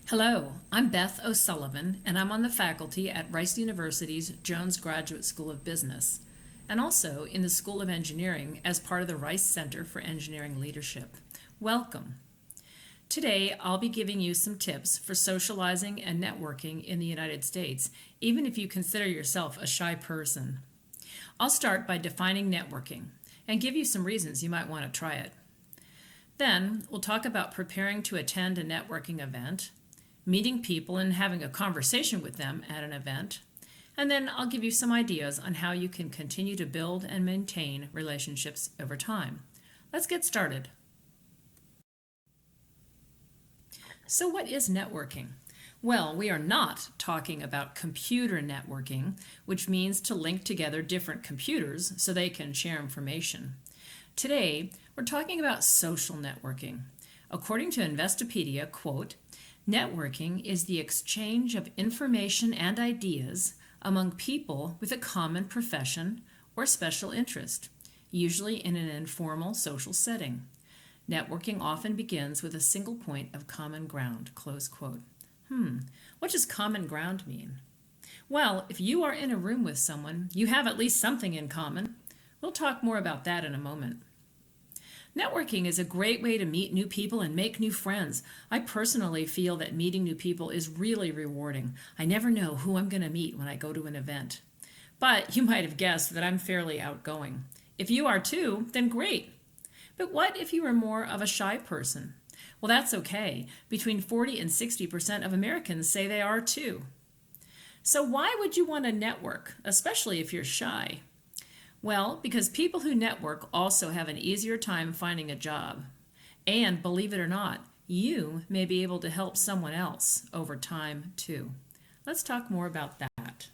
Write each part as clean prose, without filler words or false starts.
Hello, I'm Beth O'Sullivan, and I'm on the faculty at Rice University's Jones Graduate School of Business, and also in the School of Engineering as part of the Rice Center for Engineering Leadership. Welcome. Today, I'll be giving you some tips for socializing and networking in the United States, even if you consider yourself a shy person. I'll start by defining networking and give you some reasons you might want to try it. Then, we'll talk about preparing to attend a networking event, meeting people and having a conversation with them at an event, and then I'll give you some ideas on how you can continue to build and maintain relationships over time. Let's get started. So what is networking? Well, we are not talking about computer networking, which means to link together different computers so they can share information. Today, we're talking about social networking. According to Investopedia, quote, networking is the exchange of information and ideas among people with a common profession or special interest, usually in an informal social setting. Networking often begins with a single point of common ground, close quote. What does common ground mean? Well, if you are in a room with someone, you have at least something in common. We'll talk more about that in a moment. Networking is a great way to meet new people and make new friends. I personally feel that meeting new people is really rewarding. I never know who I'm going to meet when I go to an event. But you might have guessed that I'm fairly outgoing. If you are too, then great. But what if you are more of a shy person? Well, that's okay. Between 40 and 60% of Americans say they are too. So why would you want to network, especially if you're shy? Well, because people who network also have an easier time finding a job. And believe it or not, you may be able to help someone else over time too. Let's talk more about that.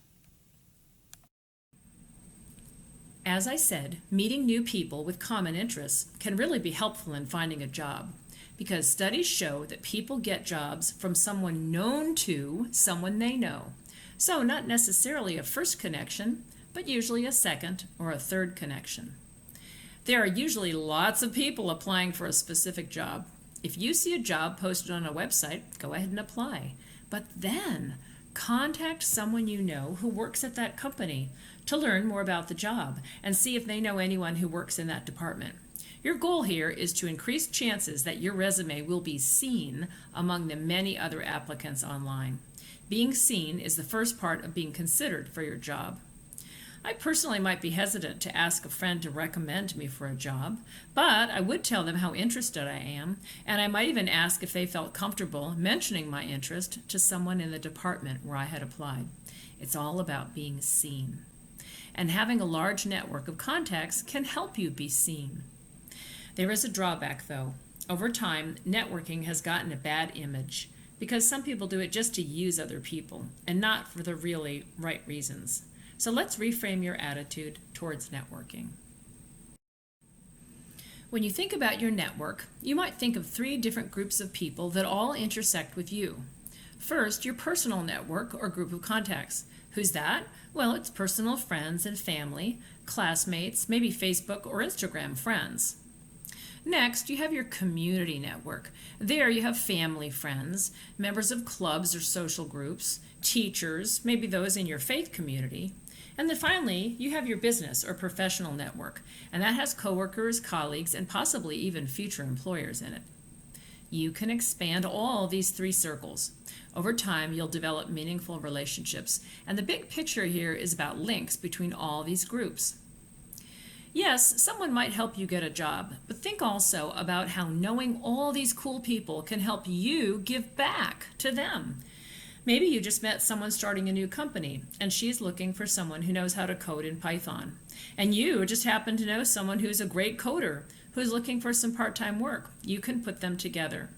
As I said, meeting new people with common interests can really be helpful in finding a job, because studies show that people get jobs from someone known to someone they know. So not necessarily a first connection, but usually a second or a third connection. There are usually lots of people applying for a specific job. If you see a job posted on a website, go ahead and apply. But then contact someone you know who works at that company to learn more about the job and see if they know anyone who works in that department. Your goal here is to increase chances that your resume will be seen among the many other applicants online. Being seen is the first part of being considered for your job. I personally might be hesitant to ask a friend to recommend me for a job, but I would tell them how interested I am, and I might even ask if they felt comfortable mentioning my interest to someone in the department where I had applied. It's all about being seen. And having a large network of contacts can help you be seen. There is a drawback, though. Over time, networking has gotten a bad image because some people do it just to use other people and not for the really right reasons. So let's reframe your attitude towards networking. When you think about your network, you might think of 3 different groups of people that all intersect with you. First, your personal network or group of contacts. Who's that? Well, it's personal friends and family, classmates, maybe Facebook or Instagram friends. Next, you have your community network. There you have family friends, members of clubs or social groups, teachers, maybe those in your faith community. And then finally, you have your business or professional network, and that has coworkers, colleagues, and possibly even future employers in it. You can expand all these 3 circles. Over time, you'll develop meaningful relationships, and the big picture here is about links between all these groups. Yes, someone might help you get a job, but think also about how knowing all these cool people can help you give back to them. Maybe you just met someone starting a new company, and she's looking for someone who knows how to code in Python. And you just happen to know someone who's a great coder, who's looking for some part-time work. You can put them together.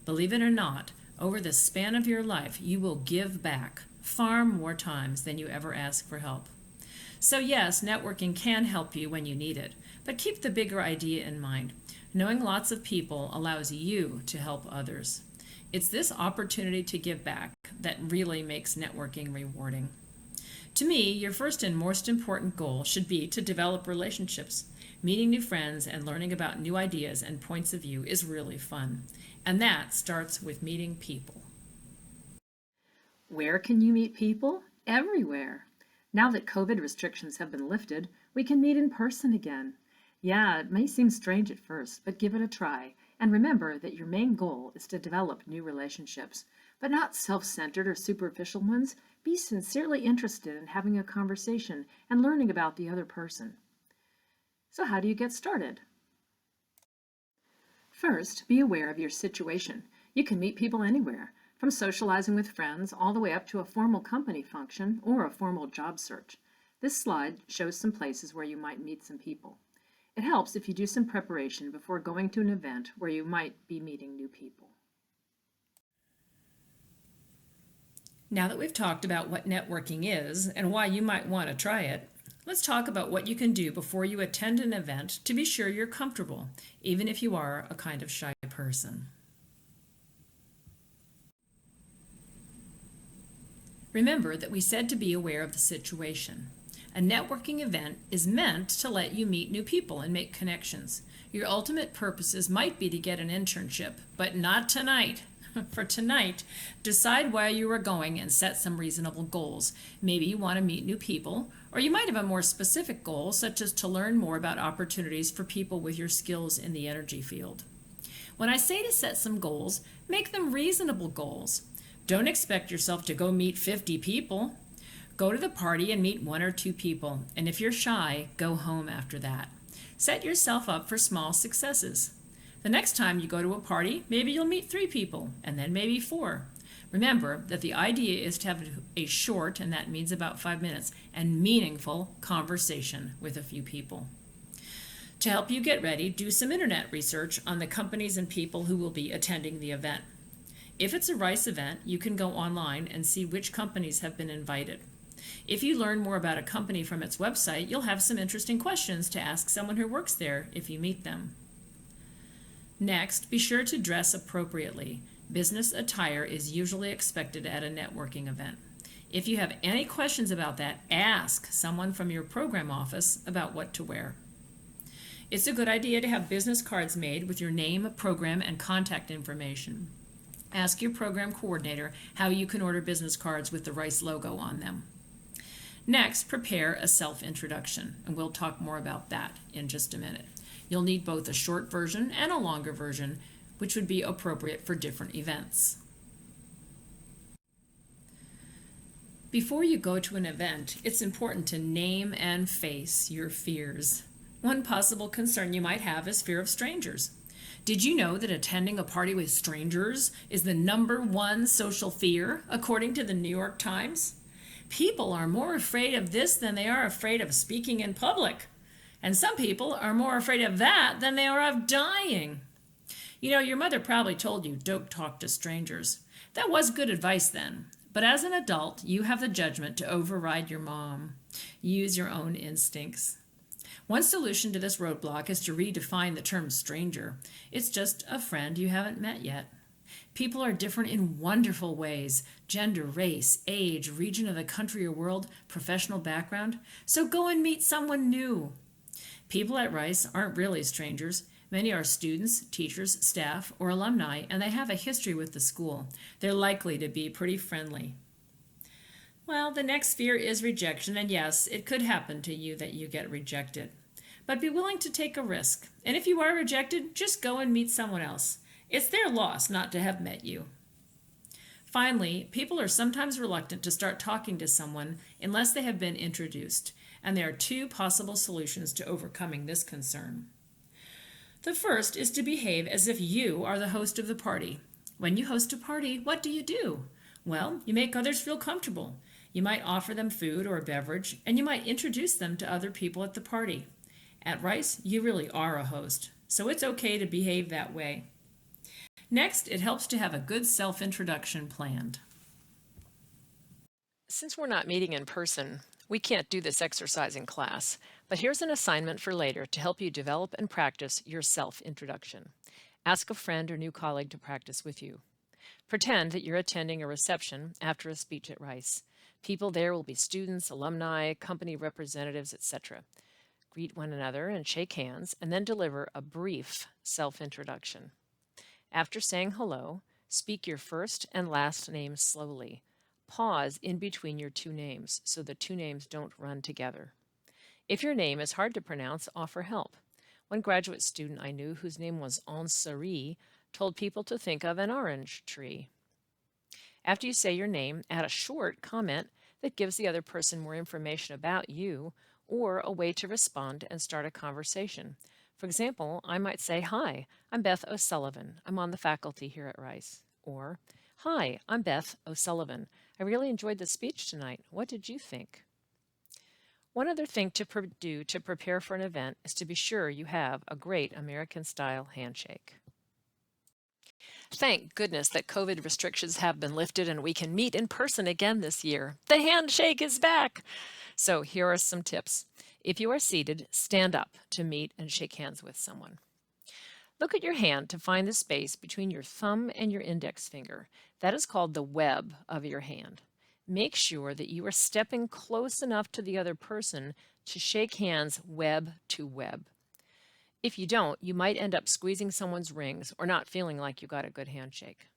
Believe it or not, over the span of your life, you will give back far more times than you ever ask for help. So yes, networking can help you when you need it, but keep the bigger idea in mind. Knowing lots of people allows you to help others. It's this opportunity to give back that really makes networking rewarding. To me, your first and most important goal should be to develop relationships. Meeting new friends and learning about new ideas and points of view is really fun. And that starts with meeting people. Where can you meet people? Everywhere. Now that COVID restrictions have been lifted, we can meet in person again. Yeah, it may seem strange at first, but give it a try. And remember that your main goal is to develop new relationships, but not self-centered or superficial ones. Be sincerely interested in having a conversation and learning about the other person. So how do you get started? First, be aware of your situation. You can meet people anywhere, from socializing with friends all the way up to a formal company function or a formal job search. This slide shows some places where you might meet some people. It helps if you do some preparation before going to an event where you might be meeting new people. Now that we've talked about what networking is and why you might want to try it, let's talk about what you can do before you attend an event to be sure you're comfortable, even if you are a kind of shy person. Remember that we said to be aware of the situation. A networking event is meant to let you meet new people and make connections. Your ultimate purposes might be to get an internship, but not tonight. For tonight, decide why you are going and set some reasonable goals. Maybe you want to meet new people, or you might have a more specific goal, such as to learn more about opportunities for people with your skills in the energy field. When I say to set some goals, make them reasonable goals. Don't expect yourself to go meet 50 people. Go to the party and meet 1 or 2 people, and if you're shy, go home after that. Set yourself up for small successes. The next time you go to a party, maybe you'll meet 3 people, and then maybe 4. Remember that the idea is to have a short, and that means about 5 minutes, and meaningful conversation with a few people. To help you get ready, do some internet research on the companies and people who will be attending the event. If it's a RICE event, you can go online and see which companies have been invited. If you learn more about a company from its website, you'll have some interesting questions to ask someone who works there if you meet them. Next, be sure to dress appropriately. Business attire is usually expected at a networking event. If you have any questions about that, ask someone from your program office about what to wear. It's a good idea to have business cards made with your name, program, and contact information. Ask your program coordinator how you can order business cards with the RICE logo on them. Next, prepare a self-introduction, and we'll talk more about that in just a minute. You'll need both a short version and a longer version, which would be appropriate for different events. Before you go to an event, it's important to name and face your fears. One possible concern you might have is fear of strangers. Did you know that attending a party with strangers is the #1 social fear, according to the New York Times? People are more afraid of this than they are afraid of speaking in public. And some people are more afraid of that than they are of dying. You know, your mother probably told you, don't talk to strangers. That was good advice then. But as an adult, you have the judgment to override your mom. Use your own instincts. One solution to this roadblock is to redefine the term stranger. It's just a friend you haven't met yet. People are different in wonderful ways: gender, race, age, region of the country or world, professional background. So go and meet someone new. People at Rice aren't really strangers. Many are students, teachers, staff, or alumni, and they have a history with the school. They're likely to be pretty friendly. Well, the next fear is rejection, and yes, it could happen to you that you get rejected. But be willing to take a risk. And if you are rejected, just go and meet someone else. It's their loss not to have met you. Finally, people are sometimes reluctant to start talking to someone unless they have been introduced, and there are 2 possible solutions to overcoming this concern. The first is to behave as if you are the host of the party. When you host a party, what do? Well, you make others feel comfortable. You might offer them food or a beverage, and you might introduce them to other people at the party. At Rice, you really are a host, so it's okay to behave that way. Next, it helps to have a good self-introduction planned. Since we're not meeting in person, we can't do this exercise in class, but here's an assignment for later to help you develop and practice your self-introduction. Ask a friend or new colleague to practice with you. Pretend that you're attending a reception after a speech at Rice. People there will be students, alumni, company representatives, etc. Greet one another and shake hands, and then deliver a brief self-introduction. After saying hello, speak your first and last name slowly. pause in between your two names so the two names don't run together. If your name is hard to pronounce, offer help. One graduate student I knew whose name was Ansari told people to think of an orange tree. After you say your name, add a short comment that gives the other person more information about you or a way to respond and start a conversation. For example, I might say, "Hi, I'm Beth O'Sullivan. I'm on the faculty here at Rice." Or, "Hi, I'm Beth O'Sullivan. I really enjoyed the speech tonight. What did you think?" One other thing to do to prepare for an event is to be sure you have a great American-style handshake. Thank goodness that COVID restrictions have been lifted and we can meet in person again this year. The handshake is back! So here are some tips. If you are seated, stand up to meet and shake hands with someone. Look at your hand to find the space between your thumb and your index finger. That is called the web of your hand. Make sure that you are stepping close enough to the other person to shake hands web to web. If you don't, you might end up squeezing someone's rings or not feeling like you got a good handshake.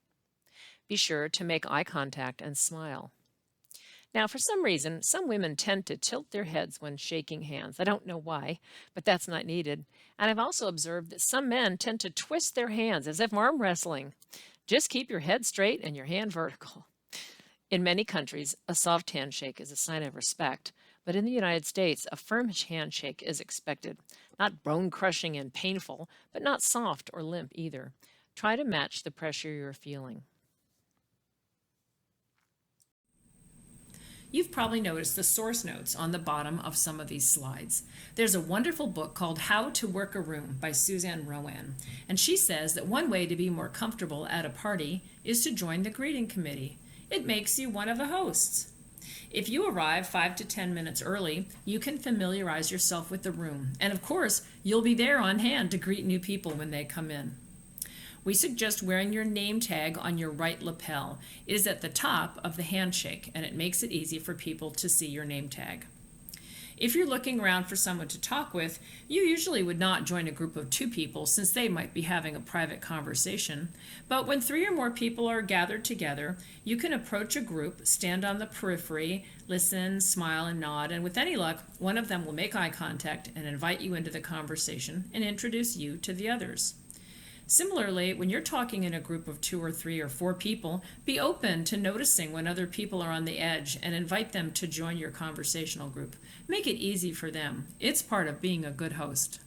Be sure to make eye contact and smile. Now, for some reason, some women tend to tilt their heads when shaking hands. I don't know why, but that's not needed. And I've also observed that some men tend to twist their hands as if arm wrestling. Just keep your head straight and your hand vertical. In many countries, a soft handshake is a sign of respect, but in the United States, a firm handshake is expected. Not bone-crushing and painful, but not soft or limp either. Try to match the pressure you're feeling. You've probably noticed the source notes on the bottom of some of these slides. There's a wonderful book called How to Work a Room by Suzanne Rowan, and she says that one way to be more comfortable at a party is to join the greeting committee. It makes you one of the hosts. If you arrive 5 to 10 minutes early, you can familiarize yourself with the room, and of course, you'll be there on hand to greet new people when they come in. We suggest wearing your name tag on your right lapel. It is at the top of the handshake, and it makes it easy for people to see your name tag. If you're looking around for someone to talk with, you usually would not join a group of 2 people since they might be having a private conversation. But when 3 or more people are gathered together, you can approach a group, stand on the periphery, listen, smile, and nod, and with any luck, one of them will make eye contact and invite you into the conversation and introduce you to the others. Similarly, when you're talking in a group of 2 or 3 or 4 people, be open to noticing when other people are on the edge and invite them to join your conversational group. Make it easy for them. It's part of being a good host.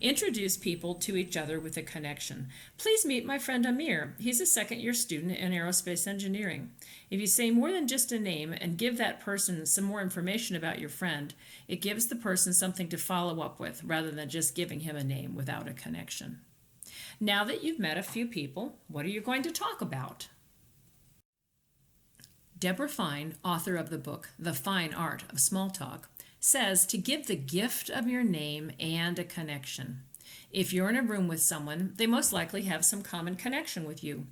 Introduce people to each other with a connection. Please meet my friend Amir. He's a second-year student in aerospace engineering. If you say more than just a name and give that person some more information about your friend, it gives the person something to follow up with rather than just giving him a name without a connection. Now that you've met a few people, what are you going to talk about? Deborah Fine, author of the book The Fine Art of Small Talk, says to give the gift of your name and a connection. If you're in a room with someone, they most likely have some common connection with you.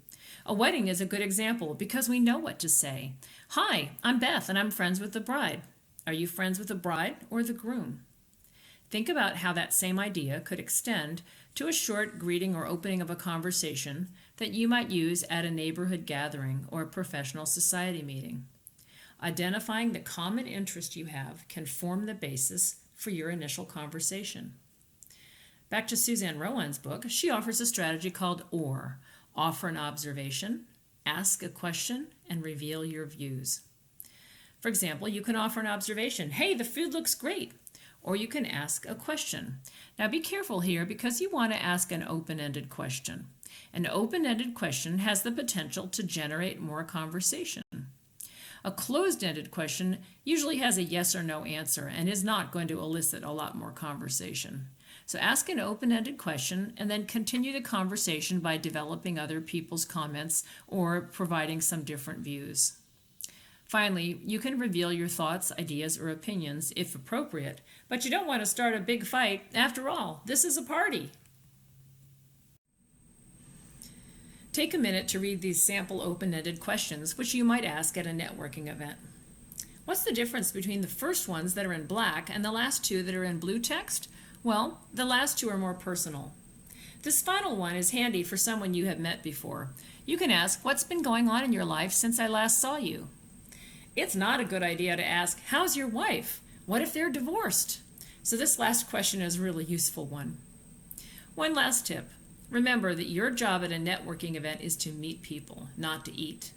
A wedding is a good example because we know what to say. "Hi, I'm Beth and I'm friends with the bride." Are you friends with the bride or the groom? Think about how that same idea could extend to a short greeting or opening of a conversation that you might use at a neighborhood gathering or a professional society meeting. Identifying the common interest you have can form the basis for your initial conversation. Back to Suzanne Rowan's book, she offers a strategy called OR. Offer an observation, ask a question, and reveal your views. For example, you can offer an observation, "Hey, the food looks great." Or you can ask a question. Now be careful here because you want to ask an open-ended question. An open-ended question has the potential to generate more conversation. A closed-ended question usually has a yes or no answer and is not going to elicit a lot more conversation. So ask an open-ended question and then continue the conversation by developing other people's comments or providing some different views. Finally, you can reveal your thoughts, ideas, or opinions if appropriate, but you don't want to start a big fight. After all, this is a party. Take a minute to read these sample open-ended questions, which you might ask at a networking event. What's the difference between the first ones that are in black and the last 2 that are in blue text? Well, the last 2 are more personal. This final one is handy for someone you have met before. You can ask, "What's been going on in your life since I last saw you?" It's not a good idea to ask, "How's your wife? What if they're divorced?" So this last question is a really useful one. One last tip. Remember that your job at a networking event is to meet people, not to eat.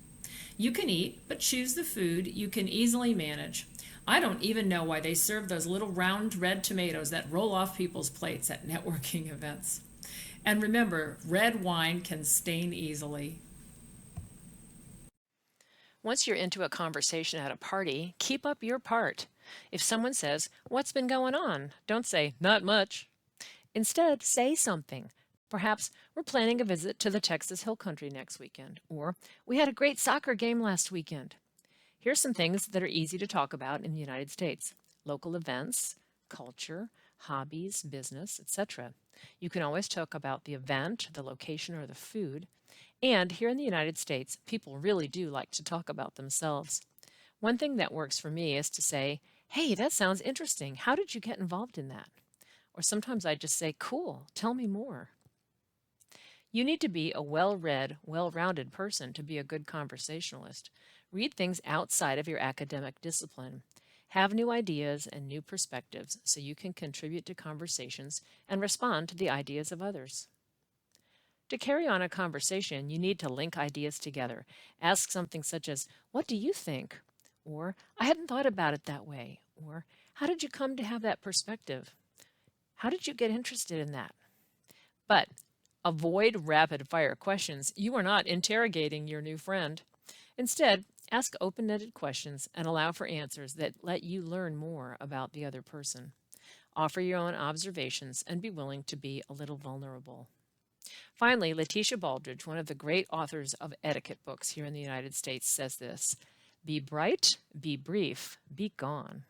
You can eat, but choose the food you can easily manage. I don't even know why they serve those little round red tomatoes that roll off people's plates at networking events. And remember, red wine can stain easily. Once you're into a conversation at a party, keep up your part. If someone says, "What's been going on?" don't say, "Not much." Instead, say something. Perhaps, "We're planning a visit to the Texas Hill Country next weekend," or "We had a great soccer game last weekend." Here's some things that are easy to talk about in the United States: local events, culture, hobbies, business, etc. You can always talk about the event, the location, or the food. And here in the United States, people really do like to talk about themselves. One thing that works for me is to say, "Hey, that sounds interesting. How did you get involved in that?" Or sometimes I just say, "Cool, tell me more." You need to be a well-read, well-rounded person to be a good conversationalist. Read things outside of your academic discipline. Have new ideas and new perspectives so you can contribute to conversations and respond to the ideas of others. To carry on a conversation, you need to link ideas together. Ask something such as, "What do you think?" Or, "I hadn't thought about it that way." Or, "How did you come to have that perspective?" "How did you get interested in that?" But avoid rapid fire questions. You are not interrogating your new friend. Instead, ask open ended questions and allow for answers that let you learn more about the other person. Offer your own observations and be willing to be a little vulnerable. Finally, Letitia Baldridge, one of the great authors of etiquette books here in the United States, says this: "Be bright, be brief, be gone."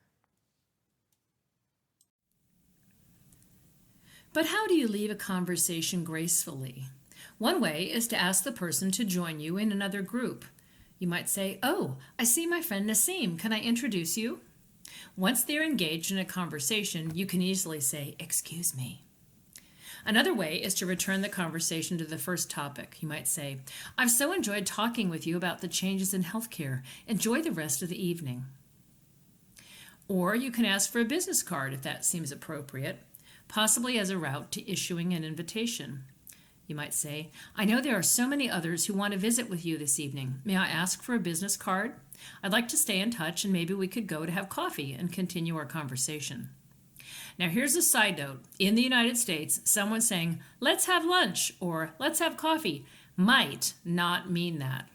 But how do you leave a conversation gracefully? One way is to ask the person to join you in another group. You might say, "Oh, I see my friend Nassim. Can I introduce you?" Once they're engaged in a conversation, you can easily say, "Excuse me." Another way is to return the conversation to the first topic. You might say, "I've so enjoyed talking with you about the changes in healthcare. Enjoy the rest of the evening." Or you can ask for a business card if that seems appropriate, possibly as a route to issuing an invitation. You might say, "I know there are so many others who want to visit with you this evening. May I ask for a business card? I'd like to stay in touch and maybe we could go to have coffee and continue our conversation." Now, here's a side note. In the United States, someone saying, "Let's have lunch" or "Let's have coffee" might not mean that.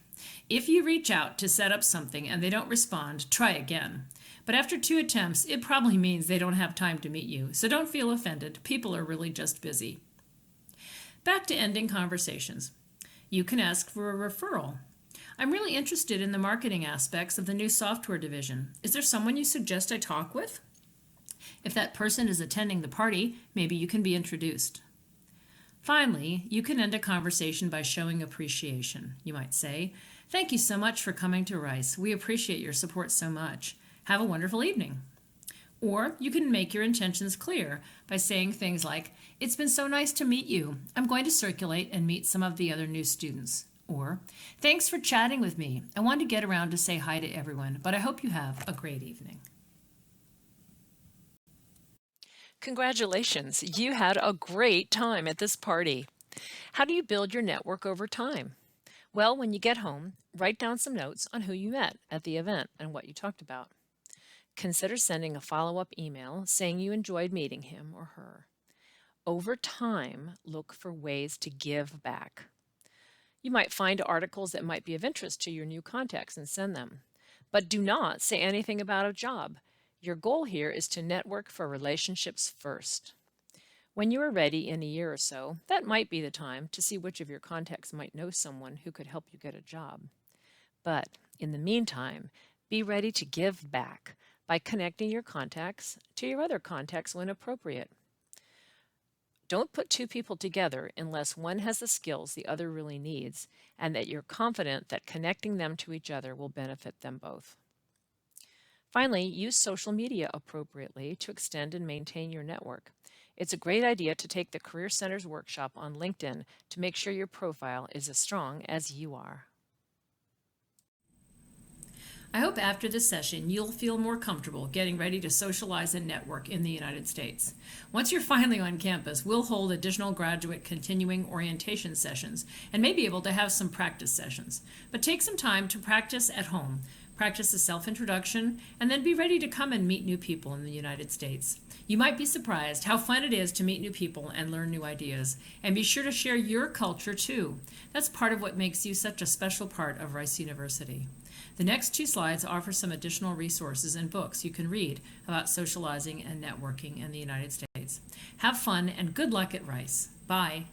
If you reach out to set up something and they don't respond, try again. But after 2 attempts, it probably means they don't have time to meet you. So don't feel offended. People are really just busy. Back to ending conversations. You can ask for a referral. "I'm really interested in the marketing aspects of the new software division. Is there someone you suggest I talk with?" If that person is attending the party, maybe you can be introduced. Finally, you can end a conversation by showing appreciation. You might say, "Thank you so much for coming to Rice. We appreciate your support so much. Have a wonderful evening." Or you can make your intentions clear by saying things like, "It's been so nice to meet you. I'm going to circulate and meet some of the other new students." Or, "Thanks for chatting with me. I want to get around to say hi to everyone, but I hope you have a great evening." Congratulations, you had a great time at this party. How do you build your network over time? Well, when you get home, write down some notes on who you met at the event and what you talked about. Consider sending a follow-up email saying you enjoyed meeting him or her. Over time, look for ways to give back. You might find articles that might be of interest to your new contacts and send them. But do not say anything about a job. Your goal here is to network for relationships first. When you are ready in a year or so, that might be the time to see which of your contacts might know someone who could help you get a job. But in the meantime, be ready to give back by connecting your contacts to your other contacts when appropriate. Don't put two people together unless one has the skills the other really needs and that you're confident that connecting them to each other will benefit them both. Finally, use social media appropriately to extend and maintain your network. It's a great idea to take the Career Center's workshop on LinkedIn to make sure your profile is as strong as you are. I hope after this session you'll feel more comfortable getting ready to socialize and network in the United States. Once you're finally on campus, we'll hold additional graduate continuing orientation sessions and may be able to have some practice sessions. But take some time to practice at home. Practice the self-introduction, and then be ready to come and meet new people in the United States. You might be surprised how fun it is to meet new people and learn new ideas. And be sure to share your culture too. That's part of what makes you such a special part of Rice University. The next 2 slides offer some additional resources and books you can read about socializing and networking in the United States. Have fun and good luck at Rice. Bye.